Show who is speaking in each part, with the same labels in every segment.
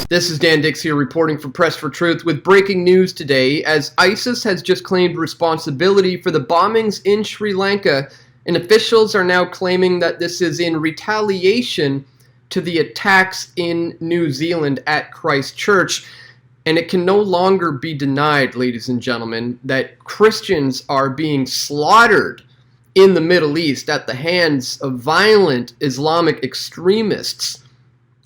Speaker 1: This is Dan Dix here reporting for Press for Truth with breaking news today, as ISIS has just claimed responsibility for the bombings in Sri Lanka, and officials are now claiming that this is in retaliation to the attacks in New Zealand at Christchurch. And it can no longer be denied, ladies and gentlemen, that Christians are being slaughtered in the Middle East at the hands of violent Islamic extremists.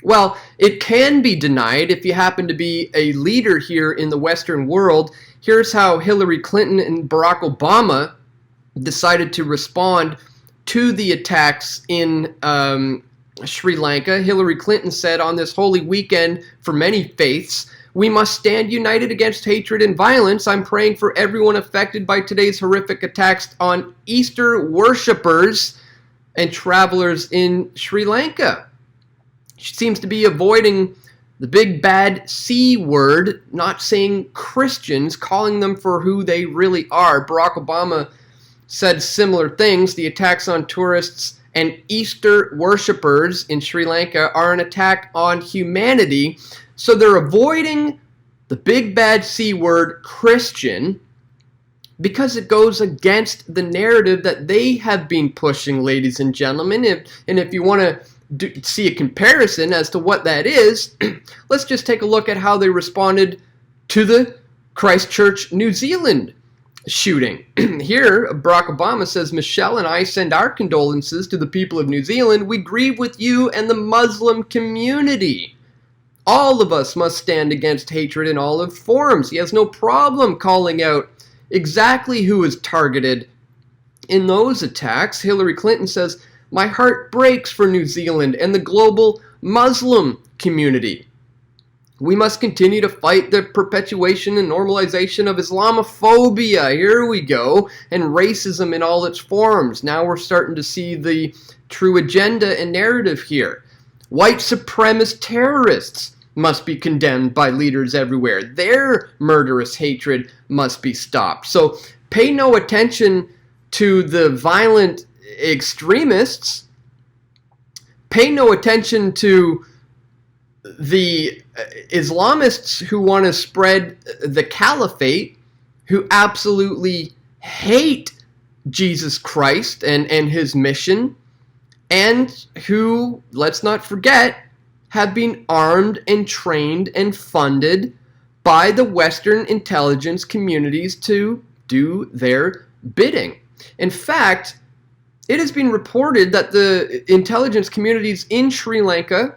Speaker 1: Well, it can be denied if you happen to be a leader here in the Western world. Here's how Hillary Clinton and Barack Obama decided to respond to the attacks in Sri Lanka. Hillary Clinton said, on this holy weekend for many faiths, we must stand united against hatred and violence. I'm praying for everyone affected by today's horrific attacks on Easter worshippers and travelers in Sri Lanka. She seems to be avoiding the big bad C word, not saying Christians, calling them for who they really are. Barack Obama said similar things. The attacks on tourists and Easter worshippers in Sri Lanka are an attack on humanity. So they're avoiding the big bad C word, Christian, because it goes against the narrative that they have been pushing, ladies and gentlemen. If you want to see a comparison as to what that is, let's just take a look at how they responded to the Christchurch, New Zealand shooting. Here, Barack Obama says, Michelle and I send our condolences to the people of New Zealand. We grieve with you and the Muslim community. All of us must stand against hatred in all its forms. He has no problem calling out exactly who is targeted in those attacks. Hillary Clinton says, my heart breaks for New Zealand and the global Muslim community. We must continue to fight the perpetuation and normalization of Islamophobia, here we go, and racism in all its forms. Now we're starting to see the true agenda and narrative here. White supremacist terrorists must be condemned by leaders everywhere. Their murderous hatred must be stopped. So pay no attention to the violent extremists. Pay no attention to the Islamists who want to spread the caliphate, who absolutely hate Jesus Christ and his mission, and who, let's not forget, have been armed and trained and funded by the Western intelligence communities to do their bidding. In fact, it has been reported that the intelligence communities in Sri Lanka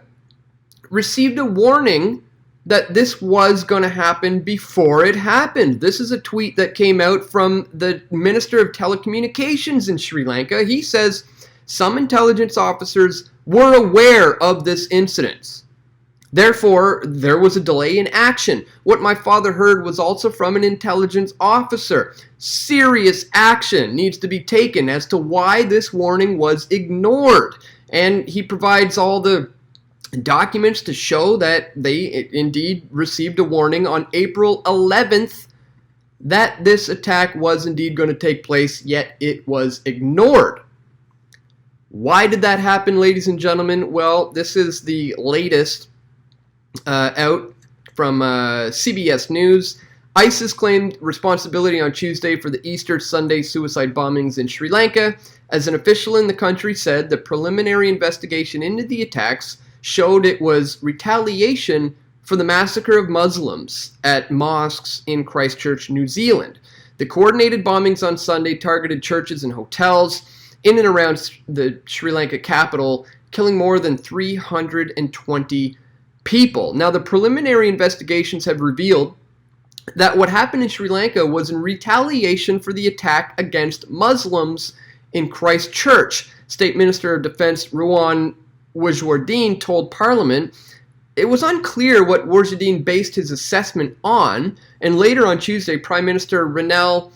Speaker 1: received a warning that this was going to happen before it happened. This is a tweet that came out from the Minister of Telecommunications in Sri Lanka. He says some intelligence officers were aware of this incident. Therefore, there was a delay in action. What my father heard was also from an intelligence officer. Serious action needs to be taken as to why this warning was ignored. And he provides all the documents to show that they indeed received a warning on April 11th that this attack was indeed going to take place, yet it was ignored. Why did that happen, ladies and gentlemen? Well, this is the latest out from CBS News. ISIS claimed responsibility on Tuesday for the Easter Sunday suicide bombings in Sri Lanka, as an official in the country said the preliminary investigation into the attacks showed it was retaliation for the massacre of Muslims at mosques in Christchurch, New Zealand. The coordinated bombings on Sunday targeted churches and hotels in and around the Sri Lanka capital, killing more than 320 people. Now, the preliminary investigations have revealed that what happened in Sri Lanka was in retaliation for the attack against Muslims in Christchurch. State Minister of Defense Ruwan Wijewardene told Parliament it was unclear what Wijewardene based his assessment on, and later on Tuesday, Prime Minister Ranil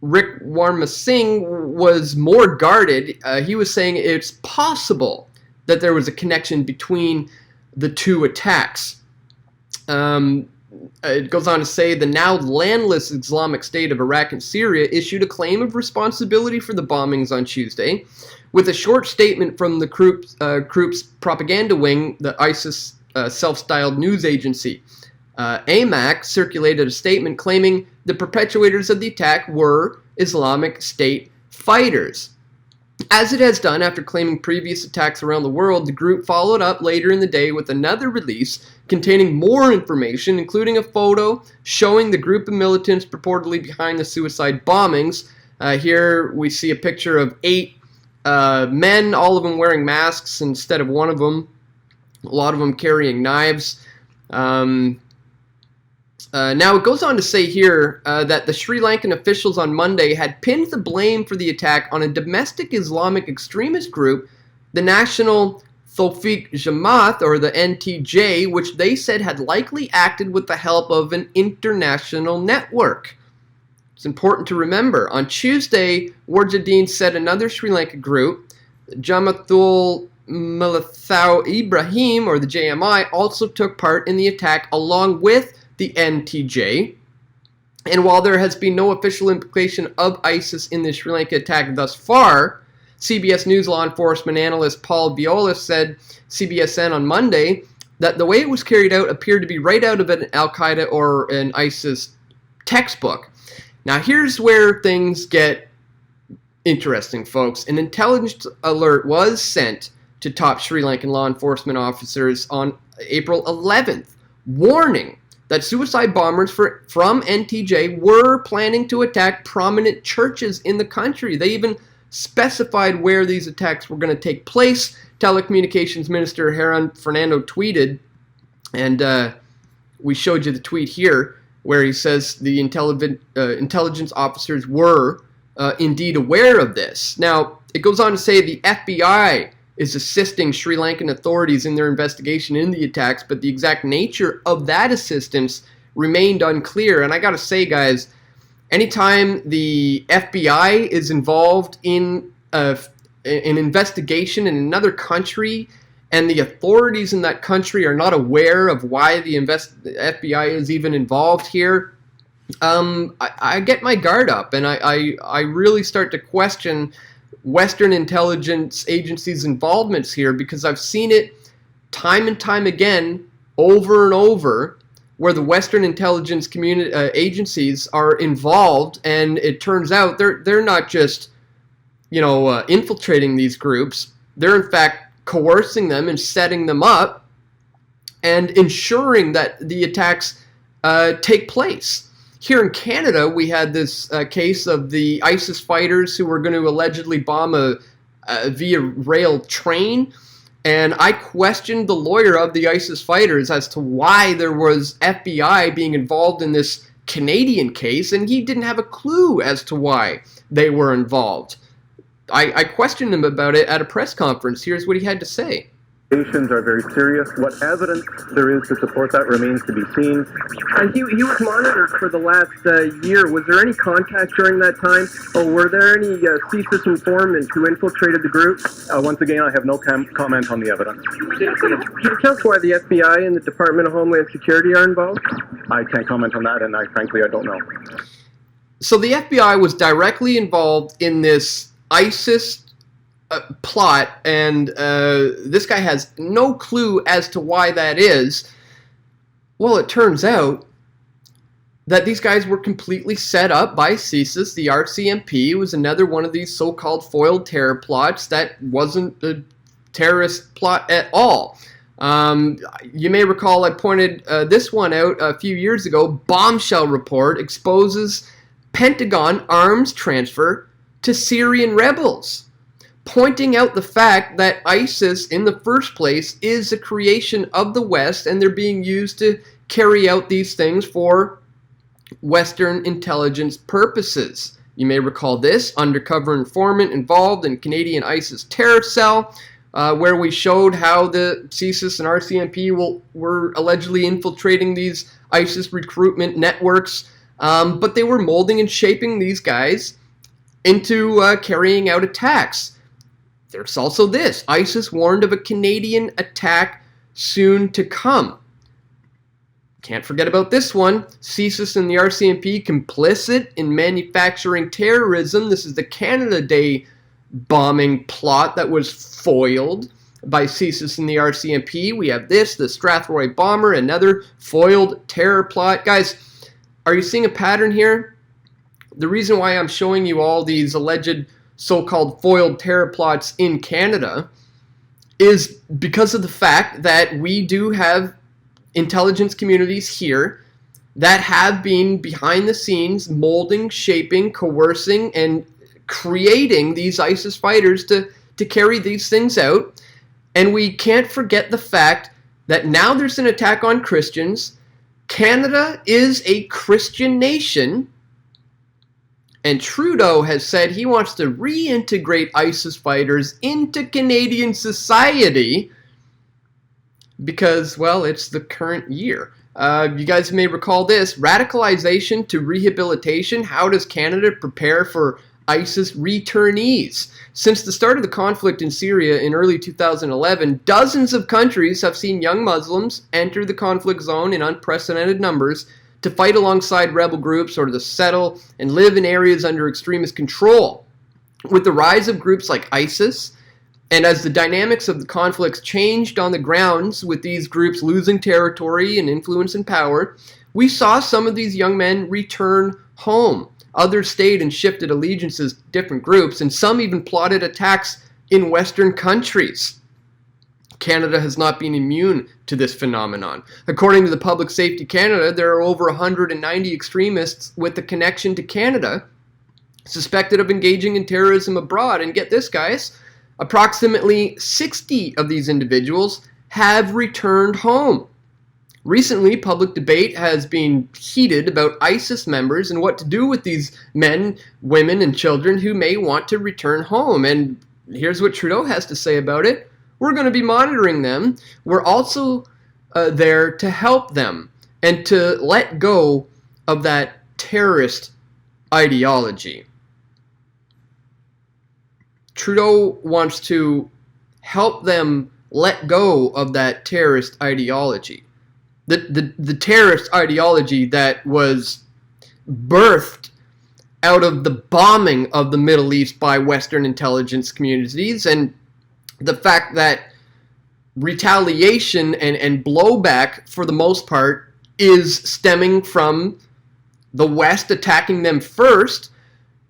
Speaker 1: Wickremesinghe was more guarded. He was saying it's possible that there was a connection between the two attacks. It goes on to say the now landless Islamic State of Iraq and Syria issued a claim of responsibility for the bombings on Tuesday. With a short statement from the group's propaganda wing, the ISIS self-styled news agency. AMAC circulated a statement claiming the perpetrators of the attack were Islamic State fighters. As it has done after claiming previous attacks around the world, the group followed up later in the day with another release containing more information, including a photo showing the group of militants purportedly behind the suicide bombings. Here we see a picture of 8 men, all of them wearing masks instead of one of them, a lot of them carrying knives. Now it goes on to say here that the Sri Lankan officials on Monday had pinned the blame for the attack on a domestic Islamic extremist group, the National Tawfiq Jamaat, or the NTJ, which they said had likely acted with the help of an international network. It's important to remember. On Tuesday, Wijewardene said another Sri Lanka group, Jamaatul Malathau Ibrahim, or the JMI, also took part in the attack along with the NTJ. And while there has been no official implication of ISIS in the Sri Lanka attack thus far, CBS News law enforcement analyst Paul Viola said CBSN on Monday that the way it was carried out appeared to be right out of an Al-Qaeda or an ISIS textbook. Now here's where things get interesting, folks. An intelligence alert was sent to top Sri Lankan law enforcement officers on April 11th, warning that suicide bombers from NTJ were planning to attack prominent churches in the country. They even specified where these attacks were going to take place. Telecommunications Minister Heron Fernando tweeted, and we showed you the tweet here, where he says the intelligence officers were indeed aware of this. Now, it goes on to say the FBI is assisting Sri Lankan authorities in their investigation in the attacks, but the exact nature of that assistance remained unclear. And I gotta say, guys, anytime the FBI is involved in an investigation in another country and the authorities in that country are not aware of why the FBI is even involved here, I get my guard up, and I really start to question Western intelligence agencies' involvements here, because I've seen it time and time again, over and over, where the Western intelligence community agencies are involved, and it turns out they're not just infiltrating these groups. They're in fact coercing them and setting them up and ensuring that the attacks take place. Here in Canada, we had this case of the ISIS fighters who were going to allegedly bomb a via rail train, and I questioned the lawyer of the ISIS fighters as to why there was FBI being involved in this Canadian case, and he didn't have a clue as to why they were involved. I questioned him about it at a press conference. Here's what he had to say.
Speaker 2: Allegations are very serious. What evidence there is to support that remains to be seen.
Speaker 3: He was monitored for the last year. Was there any contact during that time, or were there any CSIS informants who infiltrated the group?
Speaker 2: Once again, I have no comment on the evidence.
Speaker 3: Can you tell us why the FBI and the Department of Homeland Security are involved?
Speaker 2: I can't comment on that, and frankly, I don't know.
Speaker 1: So the FBI was directly involved in this ISIS plot, and this guy has no clue as to why that is. Well, it turns out that these guys were completely set up by CSIS. The RCMP was another one of these so-called foiled terror plots that wasn't a terrorist plot at all. You may recall I pointed this one out a few years ago. Bombshell report exposes Pentagon arms transfer to Syrian rebels, pointing out the fact that ISIS in the first place is a creation of the West, and they're being used to carry out these things for Western intelligence purposes. You may recall this undercover informant involved in Canadian ISIS terror cell, where we showed how the CSIS and RCMP were allegedly infiltrating these ISIS recruitment networks, but they were molding and shaping these guys into carrying out attacks. There's also this. ISIS warned of a Canadian attack soon to come. Can't forget about this one. CSIS and the RCMP complicit in manufacturing terrorism. This is the Canada Day bombing plot that was foiled. by CSIS and the RCMP. We have this, the Strathroy bomber, another foiled terror plot. Guys, are you seeing a pattern here? The reason why I'm showing you all these alleged so-called foiled terror plots in Canada is because of the fact that we do have intelligence communities here that have been behind the scenes molding, shaping, coercing, and creating these ISIS fighters to carry these things out. And we can't forget the fact that now there's an attack on Christians. Canada is a Christian nation, and Trudeau has said he wants to reintegrate ISIS fighters into Canadian society because, well, it's the current year. You guys may recall this: radicalization to rehabilitation. How does Canada prepare for ISIS returnees? Since the start of the conflict in Syria in early 2011, dozens of countries have seen young Muslims enter the conflict zone in unprecedented numbers to fight alongside rebel groups or to settle and live in areas under extremist control. With the rise of groups like ISIS, and as the dynamics of the conflicts changed on the grounds, with these groups losing territory and influence and power, we saw some of these young men return home. Others stayed and shifted allegiances to different groups, and some even plotted attacks in Western countries. Canada has not been immune to this phenomenon. According to the Public Safety Canada, there are over 190 extremists with a connection to Canada suspected of engaging in terrorism abroad. And get this, guys, approximately 60 of these individuals have returned home. Recently, public debate has been heated about ISIS members and what to do with these men, women, and children who may want to return home. And here's what Trudeau has to say about it. We're going to be monitoring them. We're also there to help them and to let go of that terrorist ideology. Trudeau wants to help them let go of that terrorist ideology. The terrorist ideology that was birthed out of the bombing of the Middle East by Western intelligence communities, and the fact that retaliation and blowback, for the most part, is stemming from the West attacking them first.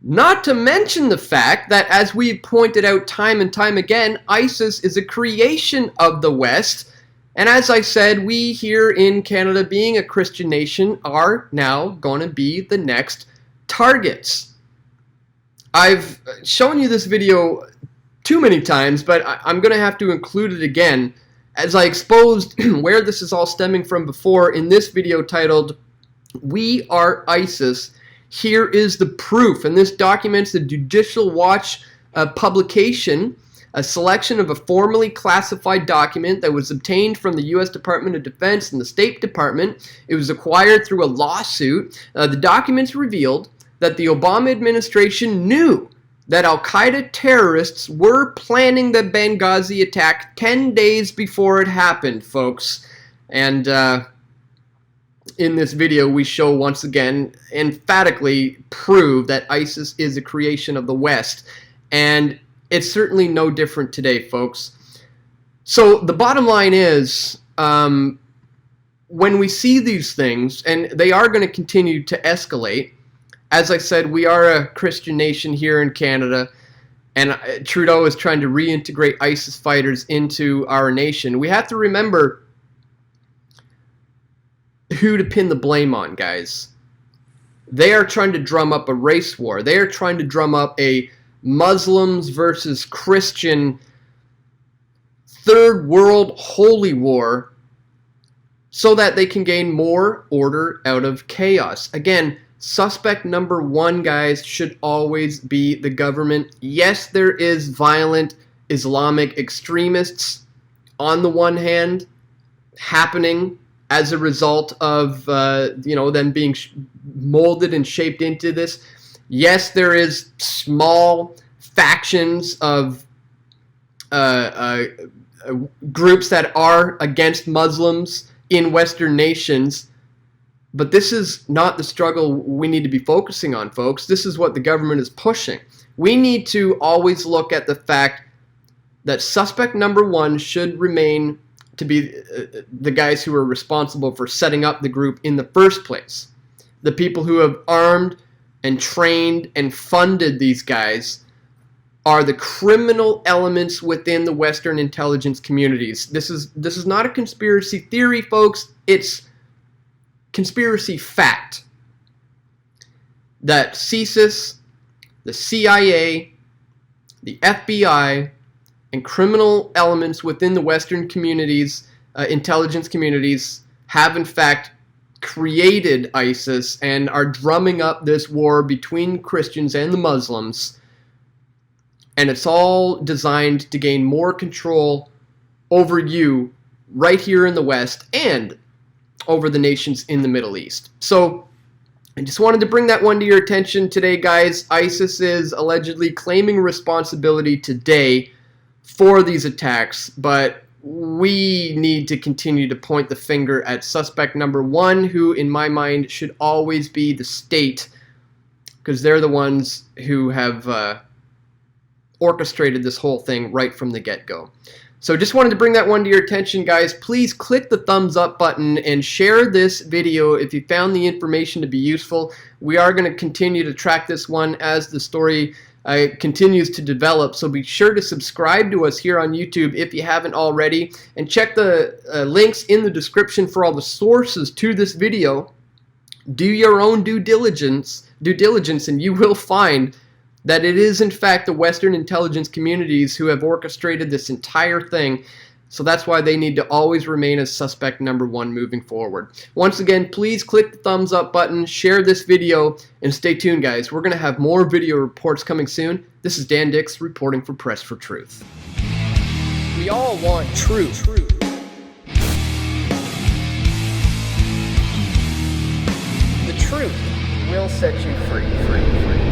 Speaker 1: Not to mention the fact that, as we've pointed out time and time again, ISIS is a creation of the West. And as I said, we here in Canada, being a Christian nation, are now going to be the next targets. I've shown you this video too many times, but I'm going to have to include it again, as I exposed where this is all stemming from before in this video titled, "We Are ISIS. Here is the Proof." And this documents the Judicial Watch publication, a selection of a formally classified document that was obtained from the U.S. Department of Defense and the State Department. It was acquired through a lawsuit. The documents revealed that the Obama administration knew that al-Qaeda terrorists were planning the Benghazi attack 10 days before it happened, folks. And in this video, we show once again, emphatically prove that ISIS is a creation of the West. And it's certainly no different today, folks. So the bottom line is, when we see these things, and they are going to continue to escalate, as I said, we are a Christian nation here in Canada, and Trudeau is trying to reintegrate ISIS fighters into our nation. We have to remember who to pin the blame on, guys. They are trying to drum up a race war. They are trying to drum up a Muslims versus Christian third world holy war so that they can gain more order out of chaos. Again, suspect number one, guys, should always be the government. Yes, there is violent Islamic extremists on the one hand happening as a result of them being molded and shaped into this. Yes, there is small factions of groups that are against Muslims in Western nations, but this is not the struggle we need to be focusing on, folks. This is what the government is pushing. We need to always look at the fact that suspect number one should remain to be the guys who are responsible for setting up the group in the first place. The people who have armed and trained and funded these guys are the criminal elements within the Western intelligence communities. This is not a conspiracy theory, folks. It's conspiracy fact that CSIS, the CIA, the FBI, and criminal elements within the Western communities, intelligence communities, have in fact created ISIS and are drumming up this war between Christians and the Muslims. And it's all designed to gain more control over you right here in the West and over the nations in the Middle East. So I just wanted to bring that one to your attention today, guys. ISIS is allegedly claiming responsibility today for these attacks, but we need to continue to point the finger at suspect number one, who in my mind should always be the state, because they're the ones who have orchestrated this whole thing right from the get-go. So just wanted to bring that one to your attention, guys. Please click the thumbs up button and share this video if you found the information to be useful. We are going to continue to track this one as the story continues to develop, so be sure to subscribe to us here on YouTube if you haven't already, and check the links in the description for all the sources to this video. Do your own due diligence, and you will find that it is in fact the Western intelligence communities who have orchestrated this entire thing. So that's why they need to always remain as suspect number one moving forward. Once again, please click the thumbs up button, share this video, and stay tuned, guys. We're going to have more video reports coming soon. This is Dan Dix reporting for Press for Truth. We all want truth. The truth will set you free.